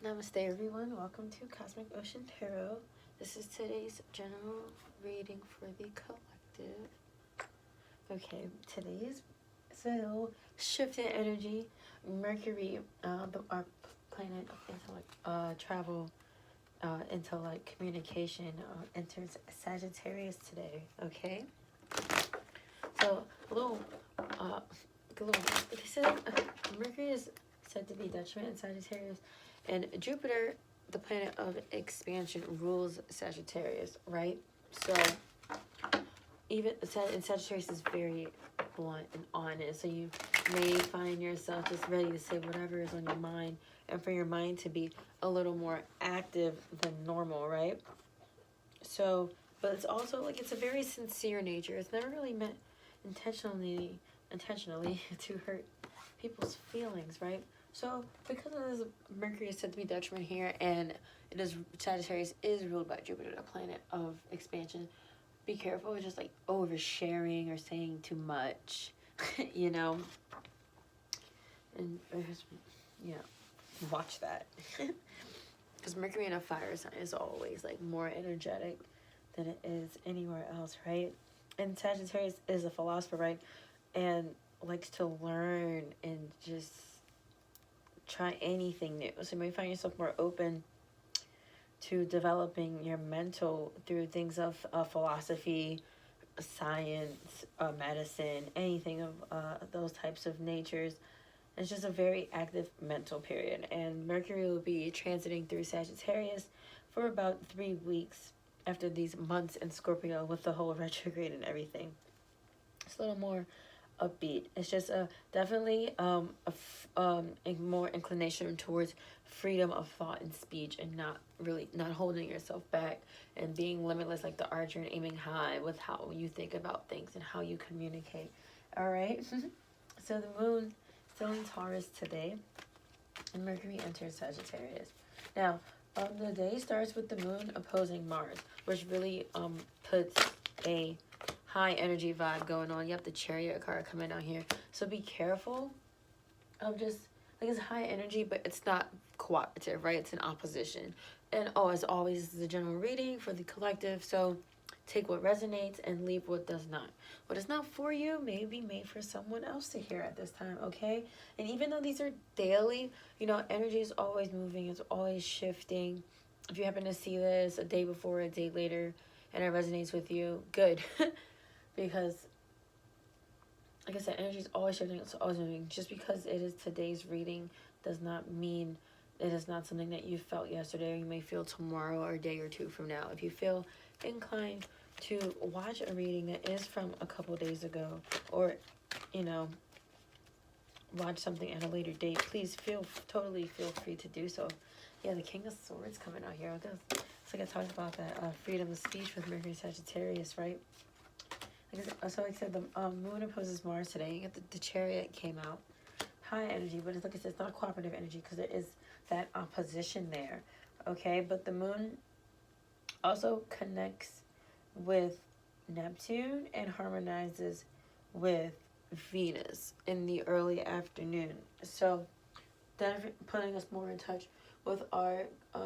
Namaste everyone, welcome to Cosmic Ocean Tarot. This is today's general reading for the collective. Okay, today's so shift in energy. Mercury, our planet of intellect, travel, intellect, communication, enters Sagittarius today. Okay, so they said Mercury is said to be detriment in Sagittarius, and Jupiter, the planet of expansion, rules Sagittarius, right? So even in Sagittarius is very blunt and honest, so you may find yourself just ready to say whatever is on your mind, and for your mind to be a little more active than normal, right? So, but it's also like it's a very sincere nature. It's never really meant intentionally to hurt people's feelings, right? So because of this, Mercury is said to be detriment here, and Sagittarius is ruled by Jupiter, the planet of expansion. Be careful with just like oversharing or saying too much, you know. And watch that. Because Mercury in a fire sign is always like more energetic than it is anywhere else, right? And Sagittarius is a philosopher, right? And likes to learn and just try anything new. So you may find yourself more open to developing your mental through things of philosophy, science, medicine, anything of those types of natures. It's just a very active mental period. And Mercury will be transiting through Sagittarius for about 3 weeks after these months in Scorpio with the whole retrograde and everything. It's a little more upbeat. It's just definitely a more inclination towards freedom of thought and speech, and not holding yourself back and being limitless like the archer and aiming high with how you think about things and how you communicate. All right. So the moon still in Taurus today, and Mercury enters Sagittarius. Now, the day starts with the moon opposing Mars, which really puts a high energy vibe going on. You have the Chariot card coming out here, so be careful of just like it's high energy, but it's not cooperative, right? It's an opposition. And as always, this is a general reading for the collective, so take what resonates and leave what does not. What is not for you may be made for someone else to hear at this time, okay? And even though these are daily, energy is always moving, it's always shifting. If you happen to see this a day before, a day later, and it resonates with you, good. Because, like I said, energy is always shifting, it's always moving. Just because it is today's reading does not mean it is not something that you felt yesterday or you may feel tomorrow or a day or two from now. If you feel inclined to watch a reading that is from a couple days ago, or, watch something at a later date, please totally feel free to do so. Yeah, the King of Swords coming out here. It's like I talked about that freedom of speech with Mercury Sagittarius, right? So like I said, the moon opposes Mars today. You get the Chariot came out. High energy, but like I said, it's not cooperative energy because there is that opposition there. Okay, but the moon also connects with Neptune and harmonizes with Venus in the early afternoon. So that putting us more in touch with our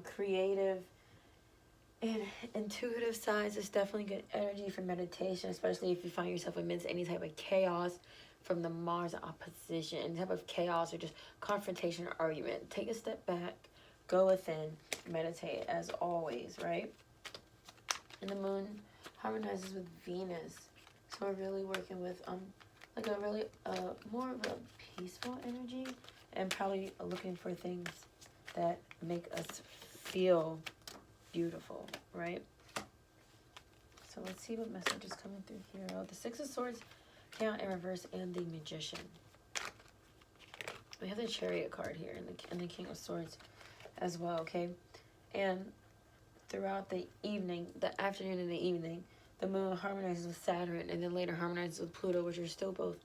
creative and intuitive sides is definitely good energy for meditation, especially if you find yourself amidst any type of chaos from the Mars opposition, any type of chaos or just confrontation or argument. Take a step back, go within, meditate as always, right? And the moon harmonizes with Venus, so we're really working with like a really more of a peaceful energy, and probably looking for things that make us feel beautiful, right? So let's see what message is coming through here. Oh, the Six of Swords came out in reverse, and the Magician. We have the Chariot card here and the King of Swords as well, okay? And throughout the evening, the afternoon and the evening, the moon harmonizes with Saturn and then later harmonizes with Pluto, which are still both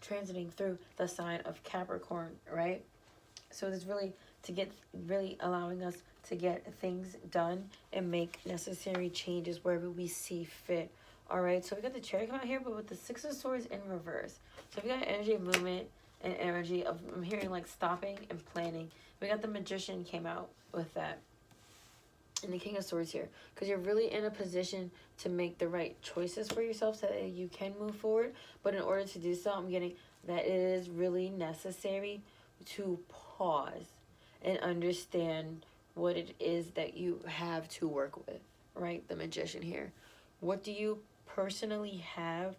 transiting through the sign of Capricorn, right? So it's really allowing us to get things done and make necessary changes wherever we see fit. All right, so we got the Chariot come out here, but with the Six of Swords in reverse. So we got energy of movement, an energy of, I'm hearing like stopping and planning. We got the Magician came out with that. And the King of Swords here. Because you're really in a position to make the right choices for yourself so that you can move forward. But in order to do so, I'm getting that it is really necessary to pause and understand what it is that you have to work with. Right? The Magician here. What do you personally have?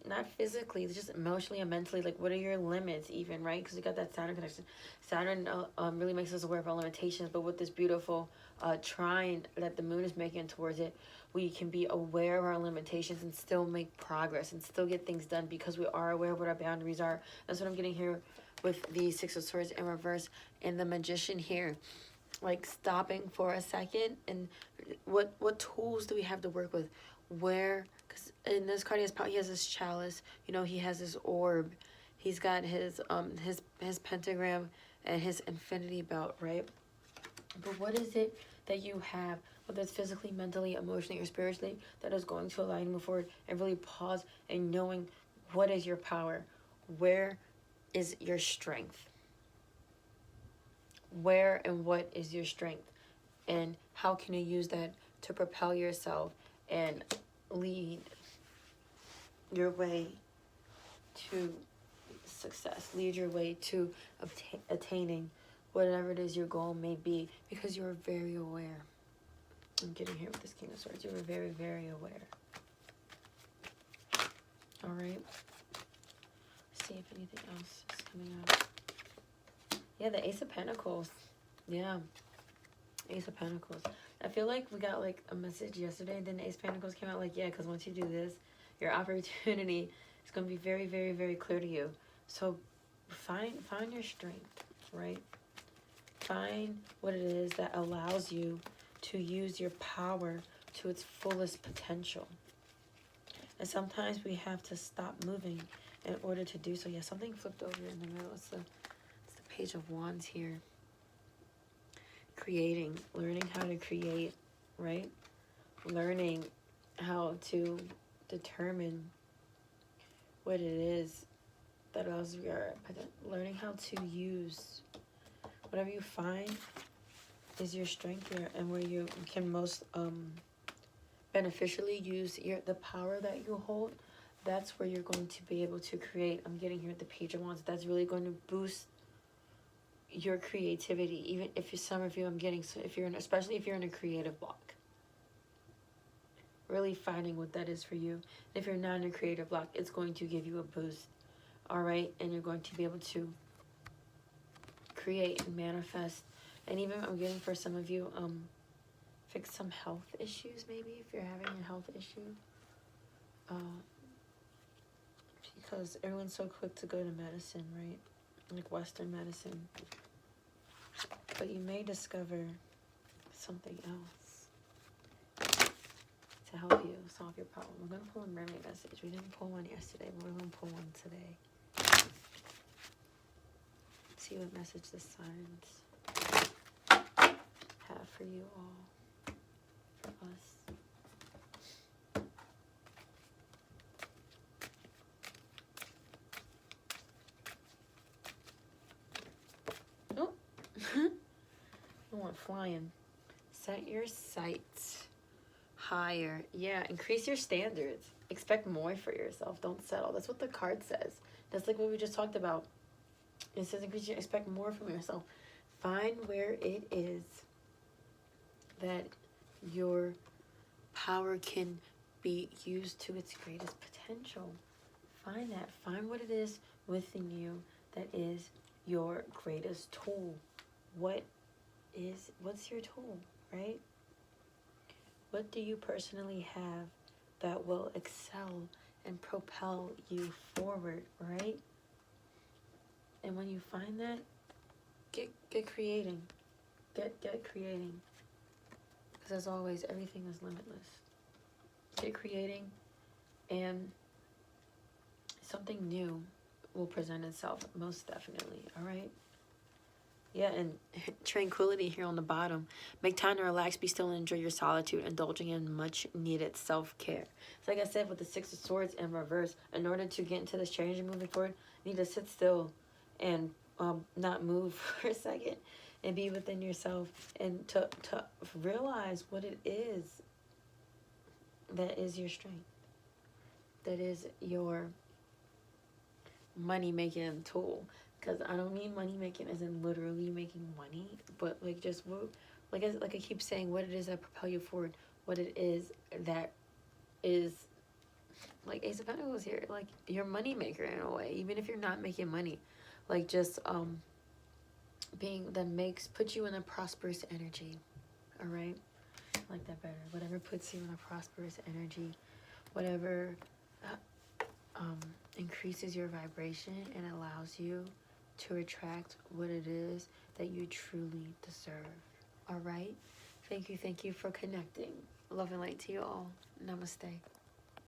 Not physically, just emotionally and mentally. Like, what are your limits even, right? Because you got that Saturn connection. Saturn really makes us aware of our limitations, but with this beautiful trine that the moon is making towards it, we can be aware of our limitations and still make progress and still get things done because we are aware of what our boundaries are. That's what I'm getting here with the Six of Swords in reverse and the Magician here. Like, stopping for a second, and what tools do we have to work with? Where, because in this card he has this chalice, you know, he has this orb, he's got his pentagram and his infinity belt, right? But what is it that you have, whether it's physically, mentally, emotionally, or spiritually, that is going to allow you to move forward and really pause and knowing what is your power? Where is your strength? Where and what is your strength? And how can you use that to propel yourself and lead your way to success, lead your way to attaining whatever it is your goal may be, because you're very aware. I'm getting here with this King of Swords. You're very, very aware. All right. See if anything else is coming out. Yeah, the Ace of Pentacles. Yeah. Ace of Pentacles. I feel like we got like a message yesterday, then the Ace of Pentacles came out like, yeah, because once you do this, your opportunity is going to be very, very, very clear to you. So find your strength, right? Find what it is that allows you to use your power to its fullest potential. And sometimes we have to stop moving in order to do so. Yeah, something flipped over in the middle. It's the Page of Wands here. Creating, learning how to create, right? Learning how to determine what it is that allows your, learning how to use whatever you find is your strength here, and where you can most beneficially use the power that you hold. That's where you're going to be able to create. I'm getting here at the Page of Wands. That's really going to boost your creativity, even if some of you, I'm getting, so if you're in, especially if you're in a creative block, really finding what that is for you. And if you're not in a creative block, it's going to give you a boost. All right, and you're going to be able to create and manifest. And even I'm getting for some of you, fix some health issues. Maybe if you're having a health issue, because everyone's so quick to go to medicine, right? Like Western medicine. But you may discover something else to help you solve your problem. We're going to pull a mermaid message. We didn't pull one yesterday, but we're going to pull one today. See what message the signs have for you all, for us. I want flying. Set your sights higher. Yeah, increase your standards. Expect more for yourself. Don't settle. That's what the card says. That's like what we just talked about. It says expect more from yourself. Find where it is that your power can be used to its greatest potential. Find that. Find what it is within you that is your greatest tool. What's your tool, right? What do you personally have that will excel and propel you forward, right? And when you find that, get creating. Get creating. Because as always, everything is limitless. Get creating, and something new will present itself, most definitely, all right? Yeah, and tranquility here on the bottom. Make time to relax, be still, and enjoy your solitude, indulging in much needed self-care. So like I said, with the Six of Swords in reverse, in order to get into this change and moving forward, you need to sit still and not move for a second and be within yourself and to realize what it is that is your strength, that is your money-making tool. Because I don't mean money making as in literally making money, but like just like I keep saying, what it is that propel you forward, what it is that is, like Ace of Pentacles here, like your money maker in a way, even if you're not making money, like just being that puts you in a prosperous energy. All right, I like that better. Whatever puts you in a prosperous energy, whatever increases your vibration and allows you to attract what it is that you truly deserve. All right? Thank you for connecting. Love and light to you all. Namaste.